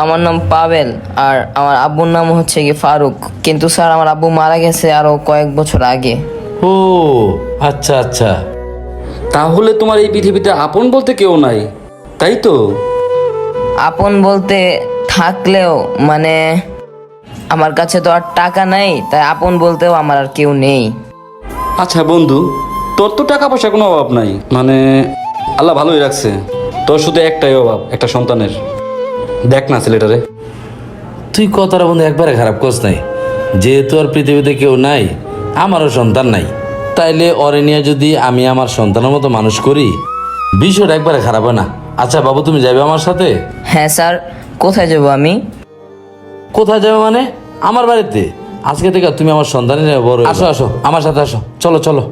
আমার নাম পাবেল আর আমার আব্বুর নাম হচ্ছে কি ফারুক। কিন্তু স্যার আমার আব্বু মারা গেছে আরো কয়েক বছর আগে। ও আচ্ছা আচ্ছা, তাহলে তোমার এই পৃথিবীতে আপন বলতে কেউ নাই, তাই তো? আপন বলতে থাকলেও মানে আমার কাছে তো আর টাকা নাই, তাই আপন বলতেও আমার আর কেউ নেই। আচ্ছা বন্ধু, তোর তো টাকা পয়সা কোনো অভাব নাই, মানে আল্লাহ ভালোই রাখছে। তোর শুধু একটাই অভাব, একটা সন্তানের। দেখ না ছেলেটারে। তুই কথাটা বন্ধু একবারে খারাপ করস নাই। যেহেতু আর পৃথিবীতে কেউ নাই, আমারও সন্তান নাই, তাইলে অরে নিয়ে যদি আমি আমার সন্তানের মতো মানুষ করি, বিষয়টা একবারে খারাপ হয় না। আচ্ছা বাবু, তুমি যাবে আমার সাথে? হ্যাঁ স্যার, কোথায় যাব আমি? কোথায় যাবে মানে? আমার বাড়িতে। আজকে থেকে তুমি আমার সন্তানের বড়। আসো আসো, আমার সাথে আসো, চলো চলো।